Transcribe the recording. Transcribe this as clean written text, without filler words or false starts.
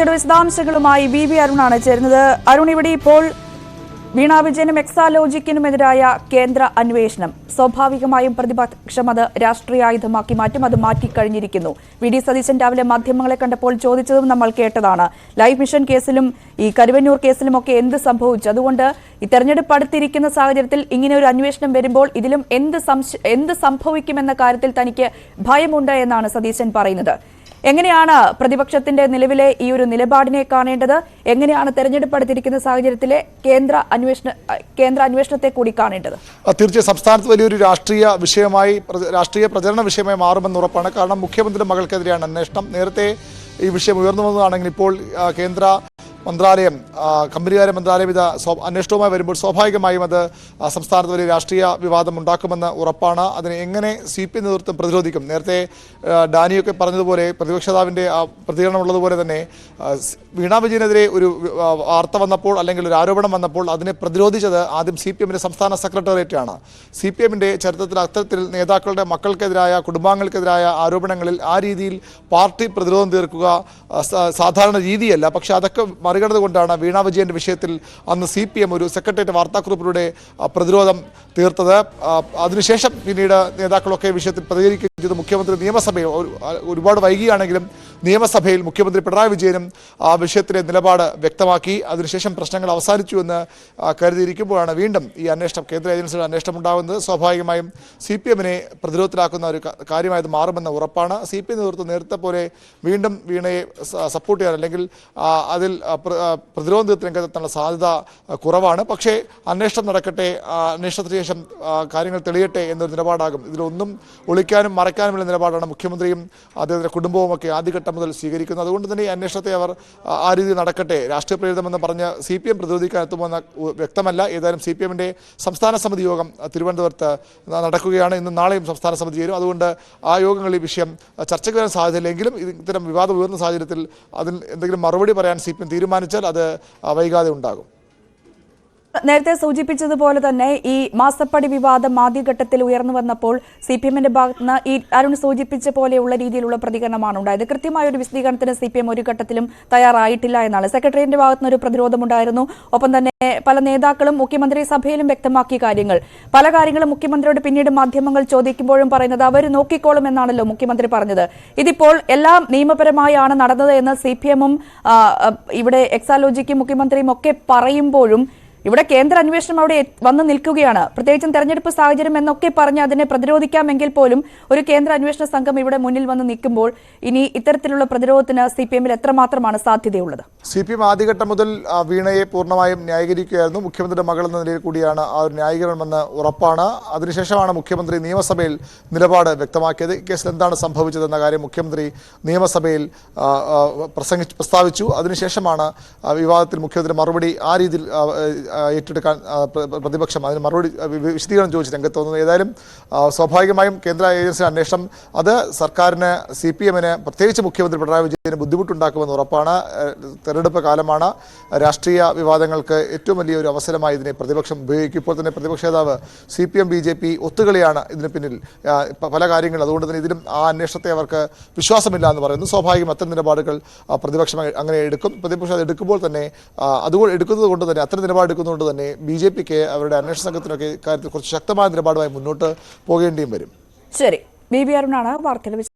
വിശദാംശങ്ങളുമായി വി അരുണാണ് ചേരുന്നത്. അരുൺ, ഇവിടെ ഇപ്പോൾ വീണ വിജയനും എക്സാലോജിക്കിനുമെതിരായ കേന്ദ്ര അന്വേഷണം സ്വാഭാവികമായും പ്രതിപക്ഷം അത് രാഷ്ട്രീയായുധമാക്കി മാറ്റും. അത് മാറ്റിക്കഴിഞ്ഞിരിക്കുന്നു. വി സതീശൻ രാവിലെ മാധ്യമങ്ങളെ കണ്ടപ്പോൾ ചോദിച്ചതും നമ്മൾ കേട്ടതാണ്. ലൈഫ് മിഷൻ കേസിലും ഈ കരുവന്നൂർ കേസിലുമൊക്കെ എന്ത് സംഭവിച്ചു? അതുകൊണ്ട് ഈ തെരഞ്ഞെടുപ്പ് അടുത്തിരിക്കുന്ന സാഹചര്യത്തിൽ ഇങ്ങനെ ഒരു അന്വേഷണം വരുമ്പോൾ ഇതിലും എന്ത് സംഭവിക്കുമെന്ന കാര്യത്തിൽ തനിക്ക് ഭയമുണ്ട് എന്നാണ് സതീശൻ പറയുന്നത്. എങ്ങനെയാണ് പ്രതിപക്ഷത്തിന്റെ നിലവിലെ ഈ ഒരു നിലപാടിനെ കാണേണ്ടത്? എങ്ങനെയാണ് തെരഞ്ഞെടുപ്പ് അടുത്തിരിക്കുന്ന സാഹചര്യത്തിലെ കേന്ദ്ര അന്വേഷണത്തെ കൂടി കാണേണ്ടത്? തീർച്ചയായും സംസ്ഥാനത്ത് വലിയൊരു രാഷ്ട്രീയ പ്രചരണ വിഷയമായി മാറുമെന്ന് ഉറപ്പാണ്. കാരണം മുഖ്യമന്ത്രിയുടെ മകൾക്കെതിരെയാണ് അന്വേഷണം. നേരത്തെ ഈ വിഷയം ഉയർന്നു വന്നതാണെങ്കിൽ ഇപ്പോൾ കേന്ദ്ര മന്ത്രാലയം, കമ്പനികാര്യ മന്ത്രാലയം ഇത് അന്വേഷണവുമായി വരുമ്പോൾ സ്വാഭാവികമായും അത് സംസ്ഥാനത്ത് വലിയ രാഷ്ട്രീയ വിവാദം ഉണ്ടാക്കുമെന്ന് ഉറപ്പാണ്. അതിനെ എങ്ങനെ CPM നേതൃത്വം പ്രതിരോധിക്കും? നേരത്തെ ഡാനിയൊക്കെ പറഞ്ഞതുപോലെ പ്രതിപക്ഷ നേതാവിൻ്റെ പ്രതികരണം ഉള്ളതുപോലെ തന്നെ വീണ വിജയനെതിരെ ഒരു വാർത്ത വന്നപ്പോൾ അല്ലെങ്കിൽ ഒരു ആരോപണം വന്നപ്പോൾ അതിനെ പ്രതിരോധിച്ചത് ആദ്യം CPMന്റെ സംസ്ഥാന സെക്രട്ടേറിയറ്റാണ്. CPMന്റെ ചരിത്രത്തിൽ അത്തരത്തിൽ നേതാക്കളുടെ മക്കൾക്കെതിരായ, കുടുംബാംഗങ്ങൾക്കെതിരായ ആരോപണങ്ങളിൽ ആ രീതിയിൽ പാർട്ടി പ്രതിരോധം തീർക്കുക സാധാരണ രീതിയല്ല. പക്ഷേ അതൊക്കെ മറികടന്നുകൊണ്ടാണ് വീണ വിജയന്റെ വിഷയത്തിൽ അന്ന് CPM ഒരു സെക്രട്ടേറിയറ്റ് വാർത്താക്കുറിപ്പിലൂടെ പ്രതിരോധം തീർത്തത്. അതിനുശേഷം പിന്നീട് നേതാക്കളൊക്കെ വിഷയത്തിൽ പ്രതികരിക്കുകയും ചെയ്തു. മുഖ്യമന്ത്രി നിയമസഭയിൽ ഒരുപാട് വൈകിയാണെങ്കിലും നിയമസഭയിൽ മുഖ്യമന്ത്രി പിണറായി വിജയനും ആ വിഷയത്തിലെ നിലപാട് വ്യക്തമാക്കി. അതിനുശേഷം പ്രശ്നങ്ങൾ അവസാനിച്ചു എന്ന് കരുതിയിരിക്കുമ്പോഴാണ് വീണ്ടും ഈ അന്വേഷണം, കേന്ദ്ര ഏജൻസിയുടെ അന്വേഷണം ഉണ്ടാകുന്നത്. സ്വാഭാവികമായും CPMനെ പ്രതിരോധത്തിലാക്കുന്ന ഒരു കാര്യമായത് മാറുമെന്ന് ഉറപ്പാണ്. CPM നേതൃത്വം നേരത്തെ പോലെ വീണ്ടും വീണയെ സപ്പോർട്ട് ചെയ്യാൻ അല്ലെങ്കിൽ അതിൽ പ്രതിരോധ രംഗത്തെത്താനുള്ള സാധ്യത കുറവാണ്. പക്ഷേ അന്വേഷണം നടക്കട്ടെ, അന്വേഷണത്തിന് ശേഷം കാര്യങ്ങൾ തെളിയട്ടെ എന്നൊരു നിലപാടാകും. ഇതിലൊന്നും ഒളിക്കാനും മറയ്ക്കാനുമുള്ള നിലപാടാണ് മുഖ്യമന്ത്രിയും അദ്ദേഹത്തിൻ്റെ കുടുംബവും ഒക്കെ ആദ്യഘട്ടം മുതൽ സ്വീകരിക്കുന്നത്. അതുകൊണ്ട് തന്നെ ഈ അന്വേഷണത്തെ അവർ ആ രീതിയിൽ നടക്കട്ടെ, രാഷ്ട്രീയ പ്രേരിതമെന്ന് പറഞ്ഞ് CPM പ്രതിരോധിക്കാൻ എത്തുമെന്ന് വ്യക്തമല്ല. ഏതായാലും CPMന്റെ സംസ്ഥാന സമിതി യോഗം തിരുവനന്തപുരത്ത് നടക്കുകയാണ്. ഇന്നും നാളെയും സംസ്ഥാന സമിതി ചേരും. അതുകൊണ്ട് ആ യോഗങ്ങളിൽ ഈ വിഷയം ചർച്ചയ്ക്ക് വരാൻ സാധ്യതയില്ലെങ്കിലും ഇത്തരം വിവാദം ഉയർന്ന സാഹചര്യത്തിൽ അതിൽ എന്തെങ്കിലും മറുപടി പറയാൻ CPM തീരുമാനിച്ചാൽ അത് വൈകാതെ ഉണ്ടാകും. നേരത്തെ സൂചിപ്പിച്ചതുപോലെ തന്നെ ഈ മാസപ്പടി വിവാദം ആദ്യഘട്ടത്തിൽ ഉയർന്നു വന്നപ്പോൾ CPMന്റെ ഭാഗത്ത് നിന്ന് ഈ അരുൺ സൂചിപ്പിച്ച പോലെയുള്ള രീതിയിലുള്ള പ്രതികരണമാണ് ഉണ്ടായത്. കൃത്യമായ ഒരു വിശദീകരണത്തിന് CPM ഒരു ഘട്ടത്തിലും തയ്യാറായിട്ടില്ല എന്നാണ്. സെക്രട്ടറിയുടെ ഭാഗത്ത് നിന്ന് ഒരു പ്രതിരോധമുണ്ടായിരുന്നു. ഒപ്പം തന്നെ പല നേതാക്കളും മുഖ്യമന്ത്രി സഭയിലും വ്യക്തമാക്കിയ കാര്യങ്ങൾ, പല കാര്യങ്ങളും മുഖ്യമന്ത്രിയോട് പിന്നീട് മാധ്യമങ്ങൾ ചോദിക്കുമ്പോഴും പറയുന്നത് അവർ നോക്കിക്കോളും എന്നാണല്ലോ മുഖ്യമന്ത്രി പറഞ്ഞത്. ഇതിപ്പോൾ എല്ലാം നിയമപരമായാണ് നടന്നത് എന്ന് CPMും ഇവിടെ എക്സാലോജിക്കും മുഖ്യമന്ത്രിയും ഒക്കെ പറയുമ്പോഴും ഇവിടെ കേന്ദ്ര അന്വേഷണം അവിടെ വന്ന് നിൽക്കുകയാണ്. പ്രത്യേകിച്ചും തെരഞ്ഞെടുപ്പ് സാഹചര്യം എന്നൊക്കെ പറഞ്ഞ് അതിനെ പ്രതിരോധിക്കാമെങ്കിൽ പോലും ഒരു കേന്ദ്ര അന്വേഷണ സംഘം ഇവിടെ മുന്നിൽ വന്ന് നിൽക്കുമ്പോൾ ഇനി ഇത്തരത്തിലുള്ള പ്രതിരോധത്തിന് CPMൽ എത്രമാത്രമാണ് സാധ്യതയുള്ളത്? CPM ആദ്യഘട്ടം മുതൽ വീണയെ പൂർണ്ണമായും ന്യായീകരിക്കുകയായിരുന്നു. മുഖ്യമന്ത്രിയുടെ മകൾ എന്ന നിലയിൽ കൂടിയാണ് ആ ഒരു ന്യായീകരണമെന്ന് ഉറപ്പാണ്. അതിനുശേഷമാണ് മുഖ്യമന്ത്രി നിയമസഭയിൽ നിലപാട് വ്യക്തമാക്കിയത്. ഈ കേസിൽ എന്താണ് സംഭവിച്ചതെന്ന കാര്യം മുഖ്യമന്ത്രി നിയമസഭയിൽ പ്രസ്താവിച്ചു. അതിനുശേഷമാണ് വിവാദത്തിൽ മുഖ്യമന്ത്രി മറുപടി ആ രീതിയിൽ ഏറ്റെടുക്കാൻ പ്രതിപക്ഷം അതിന് മറുപടി വിശദീകരണം ചോദിച്ച് രംഗത്ത് വന്നത്. ഏതായാലും സ്വാഭാവികമായും കേന്ദ്ര ഏജൻസി അന്വേഷണം അത് സർക്കാരിന്, CPMന്, പ്രത്യേകിച്ച് മുഖ്യമന്ത്രി പിണറായി വിജയന് ബുദ്ധിമുട്ടുണ്ടാക്കുമെന്ന് ഉറപ്പാണ്. തെരഞ്ഞെടുപ്പ് കാലമാണ്. രാഷ്ട്രീയ വിവാദങ്ങൾക്ക് ഏറ്റവും വലിയൊരു അവസരമായി ഇതിനെ പ്രതിപക്ഷം ഉപയോഗിക്കും. ഇപ്പോൾ തന്നെ പ്രതിപക്ഷ നേതാവ് CPM BJP ഒത്തുകളിയാണ് ഇതിന് പിന്നിൽ പല കാര്യങ്ങൾ. അതുകൊണ്ട് തന്നെ ഇതിലും ആ അന്വേഷണത്തെ അവർക്ക് വിശ്വാസമില്ല എന്ന് പറയുന്നു. സ്വാഭാവികം അത്തരം നിലപാടുകൾ പ്രതിപക്ഷം അങ്ങനെ എടുക്കും. പ്രതിപക്ഷം അത് എടുക്കുമ്പോൾ തന്നെ അതുകൊണ്ട് എടുക്കുന്നത് കൊണ്ട് തന്നെ അത്തരം നിലപാട് കൊണ്ട് തന്നെ BJPക്ക് അവരുടെ അന്വേഷണ സംഘത്തിനൊക്കെ കാര്യത്തിൽ കുറച്ച് ശക്തമായ നിലപാടുമായി മുന്നോട്ട് പോകേണ്ടിയും വരും. ശരി, വി അരുണാണ് വാർത്തകൾ